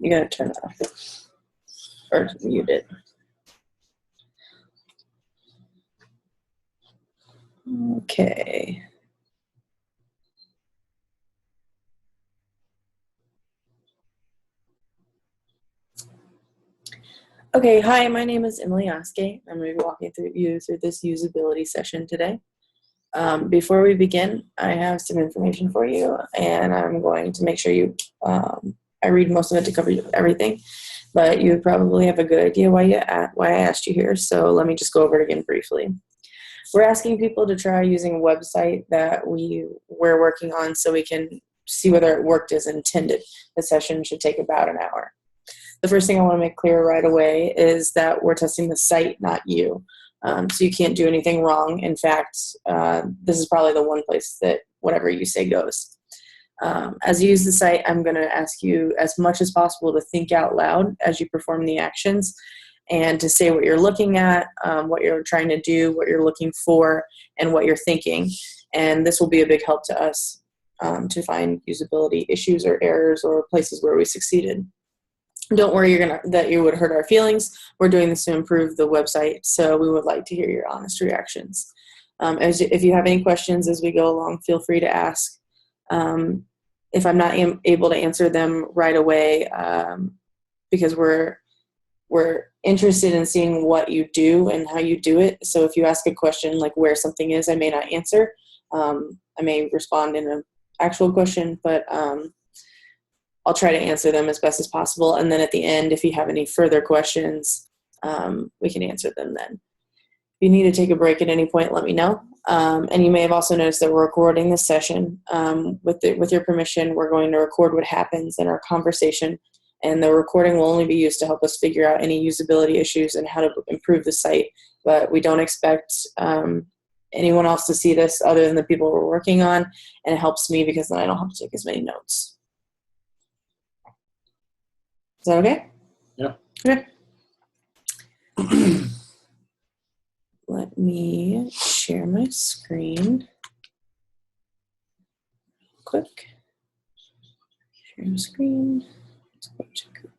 You gotta turn it off or mute it. Okay. Okay, hi, my name is Emily Oskey. I'm going to be walking you through this usability session today. Before we begin, I have some information for you, and I'm going to make sure I read most of it to cover everything, but you probably have a good idea why I asked you here, so let me just go over it again briefly. We're asking people to try using a website that we're working on so we can see whether it worked as intended. The session should take about an hour. The first thing I want to make clear right away is that we're testing the site, not you. So you can't do anything wrong. In fact, this is probably the one place that whatever you say goes. As you use the site, I'm going to ask you as much as possible to think out loud as you perform the actions and to say what you're looking at, what you're trying to do, what you're looking for, and what you're thinking. And this will be a big help to us to find usability issues or errors or places where we succeeded. Don't worry that you would hurt our feelings. We're doing this to improve the website, so we would like to hear your honest reactions. If you have any questions as we go along, feel free to ask. If I'm not able to answer them right away, because we're interested in seeing what you do and how you do it. So if you ask a question like where something is, I may not answer. I may respond in an actual question, but I'll try to answer them as best as possible. And then at the end, if you have any further questions, we can answer them then. If you need to take a break at any point, let me know. And you may have also noticed that we're recording this session. With your permission, we're going to record what happens in our conversation. And the recording will only be used to help us figure out any usability issues and how to improve the site. But we don't expect anyone else to see this other than the people we're working on. And it helps me because then I don't have to take as many notes. Is that okay? Yeah. Okay. Let me share my screen. Quick. Share my screen. Let's go to Google.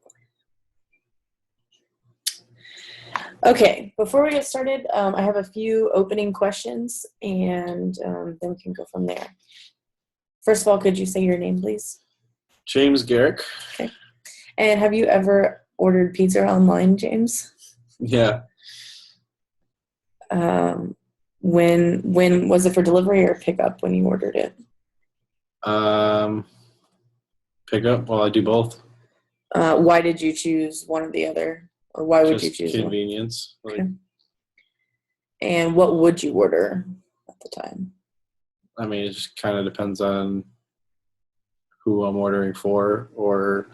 Okay, before we get started, I have a few opening questions, and then we can go from there. First of all, could you say your name, please? James Garrick. Okay. And have you ever ordered pizza online, James? Yeah. When was it for delivery or pickup when you ordered it? Pickup. Well, I do both. Why did you choose one or the other? Or why would you Just choose convenience. one? Okay. And what would you order at the time? I mean, it just kind of depends on who I'm ordering for or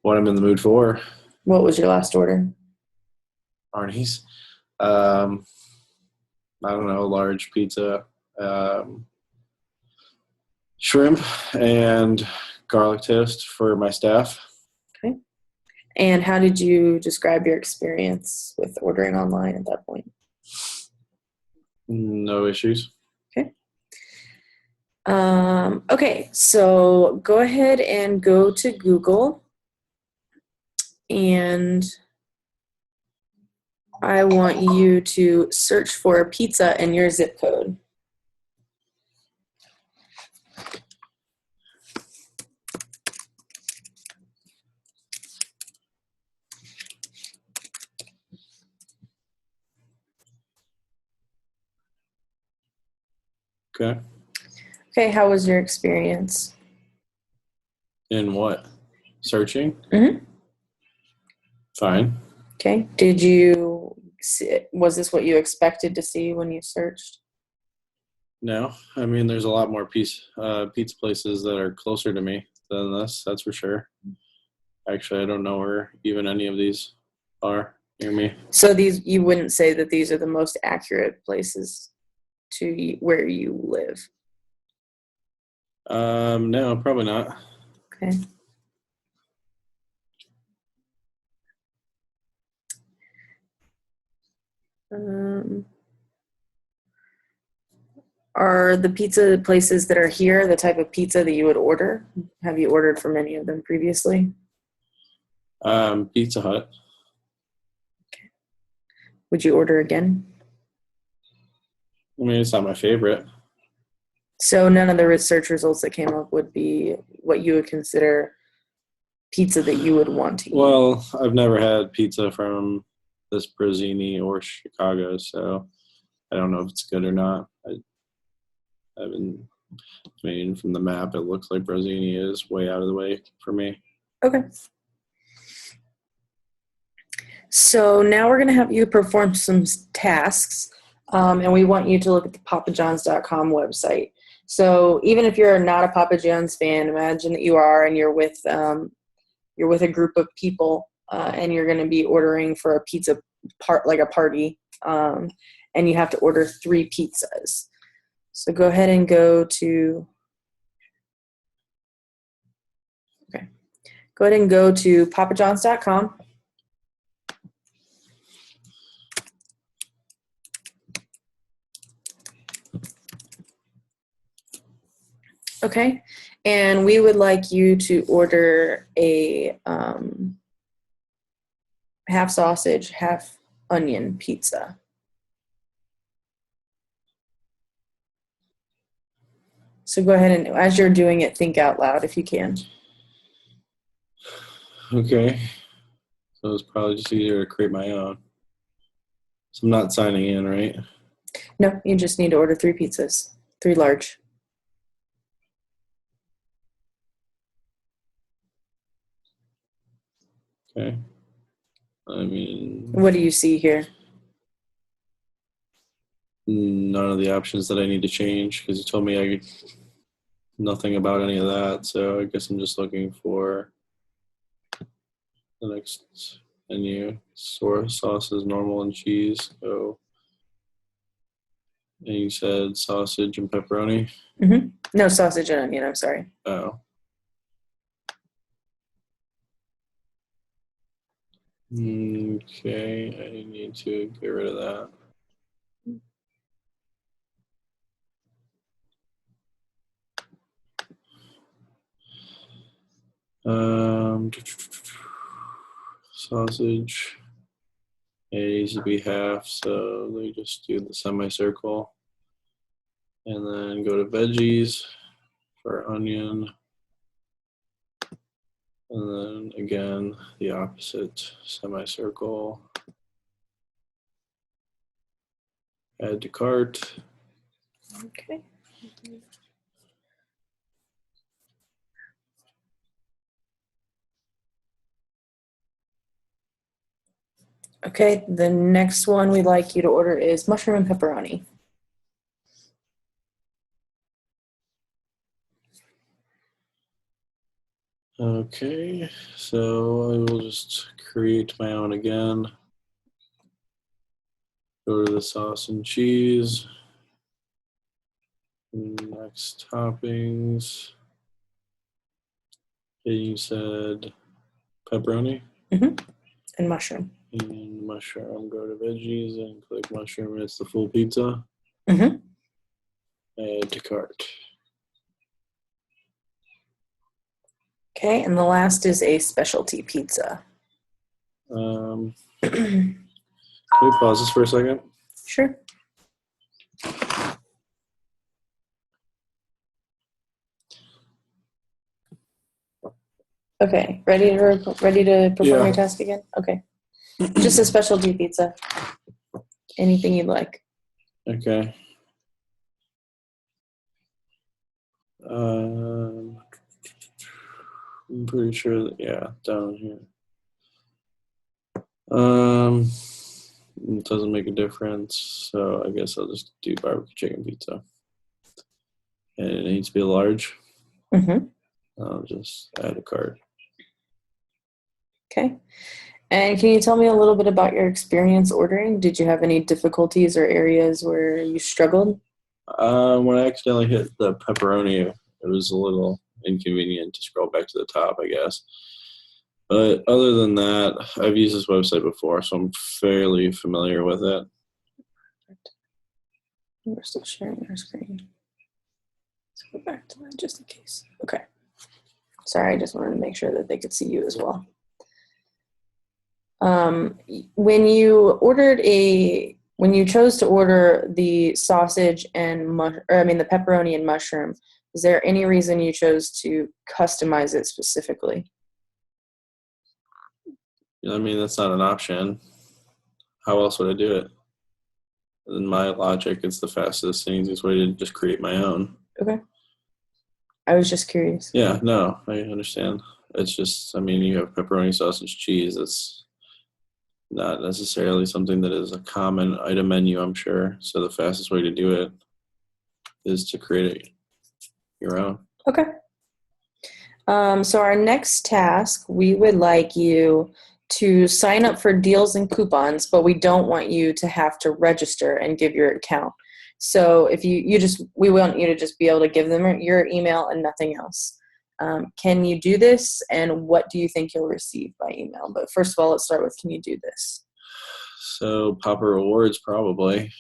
what I'm in the mood for. What was your last order? Arnie's. I don't know, large pizza, shrimp, and garlic toast for my staff. Okay. And how did you describe your experience with ordering online at that point? No issues. Okay. Okay, so go ahead and go to Google. And I want you to search for pizza in your zip code. Okay. Okay, how was your experience? In what? Searching? Mm-hmm. Fine. Okay. Was this what you expected to see when you searched? No. I mean, there's a lot more pizza places that are closer to me than this, that's for sure. Actually, I don't know where even any of these are near me. So you wouldn't say that these are the most accurate places to where you live? No, probably not. Okay. Are the pizza places that are here the type of pizza that you would order? Have you ordered from any of them previously? Pizza Hut. Would you order again? I mean, it's not my favorite. So none of the research results that came up would be what you would consider pizza that you would want to eat. Well, I've never had pizza from this Brazzini or Chicago, so I don't know if it's good or not. I mean, from the map, it looks like Brazzini is way out of the way for me. Okay. So now we're going to have you perform some tasks, and we want you to look at the papajohns.com website. So even if you're not a Papa John's fan, imagine that you are, and you're with a group of people, and you're going to be ordering for a pizza like a party, and you have to order 3 pizzas. So go ahead and go to papajohns.com. Okay, and we would like you to order a half sausage, half onion pizza. So go ahead and, as you're doing it, think out loud if you can. Okay. So it's probably just easier to create my own. So I'm not signing in, right? No, you just need to order 3 pizzas, 3 large. Okay. I mean, What do you see here? none of the options that I need to change because you told me nothing about any of that. So I guess I'm just looking for the next menu. Sauces, normal, and cheese. So, and you said sausage and pepperoni. Mm-hmm. No, sausage and onion, I'm sorry. Oh. Okay, I need to get rid of that. Sausage. It needs to be half, so let me just do the semicircle. And then go to veggies for onion. And then again, the opposite semicircle. Add to cart. Okay. Okay, the next one we'd like you to order is mushroom and pepperoni. Okay, so I will just create my own again. Go to the sauce and cheese. Next toppings. Okay, you said pepperoni? Mm-hmm. And mushroom. And mushroom. Go to veggies and click mushroom. It's the full pizza. Mm-hmm. Add to cart. Okay, and the last is a specialty pizza. Can we pause this for a second? Sure. Okay, ready to perform your task again? Okay. Just a specialty pizza. Anything you'd like. Okay. I'm pretty sure that, yeah, down here. It doesn't make a difference, so I guess I'll just do barbecue chicken pizza. And it needs to be large. Mm-hmm. I'll just add a cart. Okay. And can you tell me a little bit about your experience ordering? Did you have any difficulties or areas where you struggled? When I accidentally hit the pepperoni, it was a little inconvenient to scroll back to the top, I guess. But other than that, I've used this website before, so I'm fairly familiar with it. We're still sharing our screen. Let's go back to that just in case. Okay. Sorry, I just wanted to make sure that they could see you as well. When you chose to order the sausage and the pepperoni and mushroom, is there any reason you chose to customize it specifically? I mean, that's not an option. How else would I do it? In my logic, it's the fastest and easiest way to just create my own. Okay. I was just curious. Yeah, no, I understand. It's just, I mean, you have pepperoni, sausage, cheese. It's not necessarily something that is a common item menu, I'm sure. So the fastest way to do it is to create it your own. Okay. So our next task, we would like you to sign up for deals and coupons, but we don't want you to have to register and give your account. So if we want you to just be able to give them your email and nothing else. Can you do this? And what do you think you'll receive by email? But first of all, let's start with, can you do this? So Popper Rewards probably,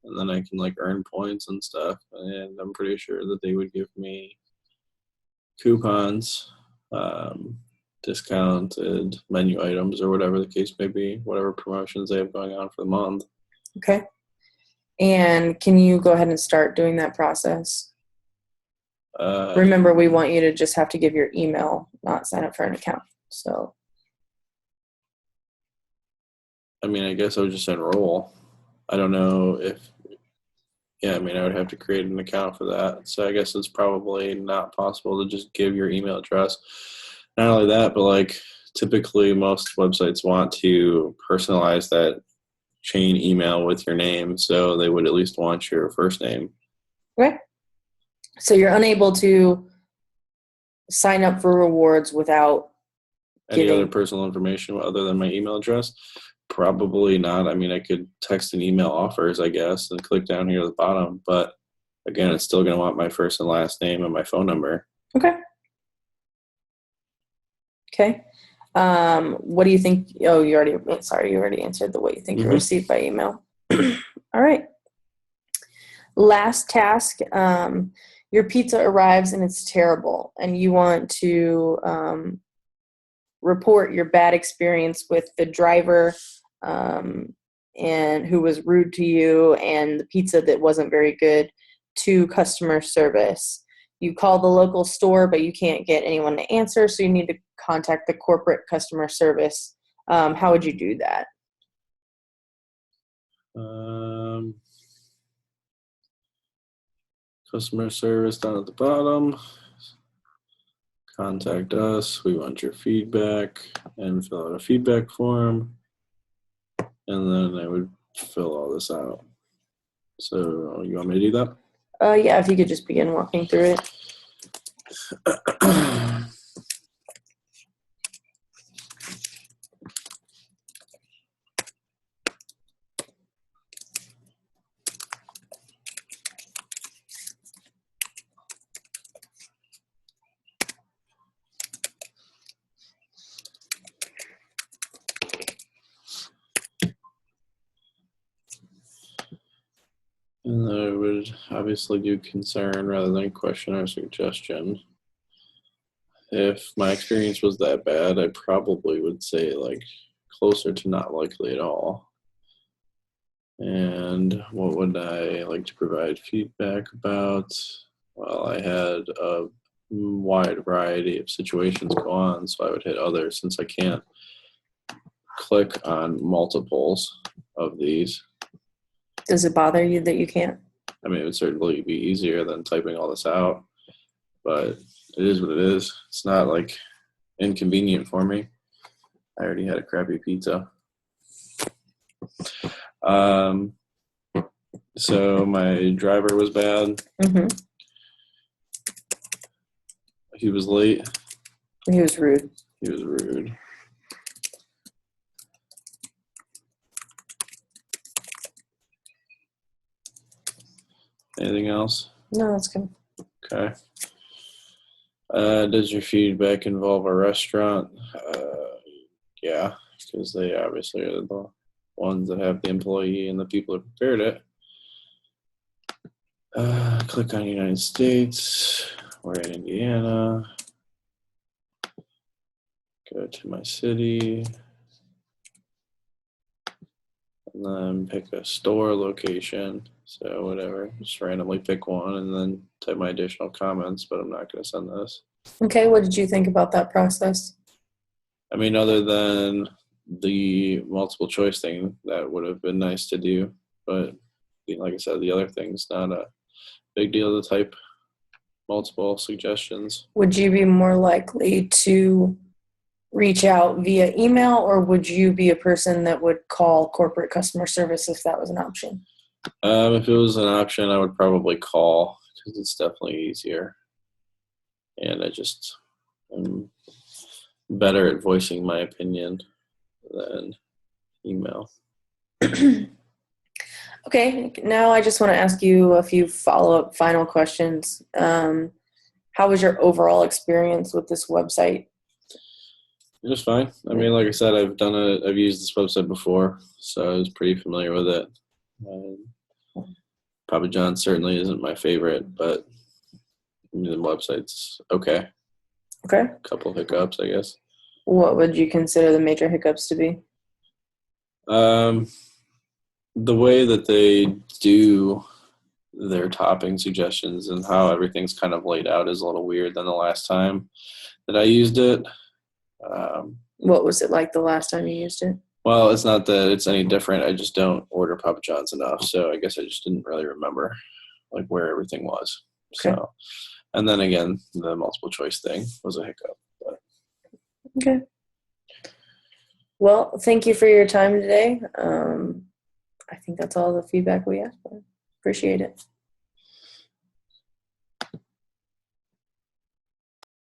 and then I can like earn points and stuff. And I'm pretty sure that they would give me coupons, discounted menu items, or whatever the case may be, whatever promotions they have going on for the month. Okay. And can you go ahead and start doing that process? Remember, we want you to just have to give your email, not sign up for an account. So, I mean, I guess I would just enroll. I don't know if, yeah, I mean, I would have to create an account for that. So I guess it's probably not possible to just give your email address. Not only that, but like typically most websites want to personalize that chain email with your name. So they would at least want your first name. okay. So you're unable to sign up for rewards without Any other personal information other than my email address? Probably not. I mean, I could text and email offers, I guess, and click down here at the bottom. But again, it's still going to want my first and last name and my phone number. Okay. Okay. What do you think? Oh, you already answered the what you think you'll receive by email. All right. Last task. Your pizza arrives and it's terrible, and you want to report your bad experience with the driver and who was rude to you and the pizza that wasn't very good to customer service. You call the local store, but you can't get anyone to answer, so you need to contact the corporate customer service. How would you do that? Customer service down at the bottom. Contact us. We want your feedback, and fill out a feedback form. And then I would fill all this out. So you want me to do that? Yeah, if you could just begin walking through it. And I would obviously do concern rather than question or suggestion. If my experience was that bad, I probably would say like closer to not likely at all. And what would I like to provide feedback about? Well, I had a wide variety of situations go on, so I would hit others since I can't click on multiples of these. Does it bother you that you can't? I mean, it would certainly be easier than typing all this out, but it is what it is. It's not like inconvenient for me. I already had a crappy pizza. So my driver was bad. Mm-hmm. He was late. He was rude. He was rude. Anything else? No, that's good. Okay. Does your feedback involve a restaurant? Yeah, because they obviously are the ones that have the employee and the people that prepared it. Click on United States. We're in Indiana. Go to my city. and then pick a store location. So whatever, just randomly pick one and then type my additional comments, but I'm not going to send this. Okay, what did you think about that process? I mean, other than the multiple choice thing, that would have been nice to do. But like I said, the other thing's not a big deal to type multiple suggestions. Would you be more likely to reach out via email, or would you be a person that would call corporate customer service if that was an option? If it was an option, I would probably call because it's definitely easier. And I'm better at voicing my opinion than email. Okay, now I just want to ask you a few follow-up final questions. How was your overall experience with this website? It was fine. I mean, like I said, I've used this website before, so I was pretty familiar with it. Papa John's certainly isn't my favorite, but the website's okay. Okay. A couple hiccups, I guess. What would you consider the major hiccups to be? The way that they do their topping suggestions and how everything's kind of laid out is a little weird than the last time that I used it. What was it like the last time you used it? Well, it's not that it's any different. I just don't order Papa John's enough, so I guess I just didn't really remember like where everything was. Okay. So, and then again, the multiple choice thing was a hiccup. But. Okay. Well, thank you for your time today. I think that's all the feedback we asked for. Appreciate it.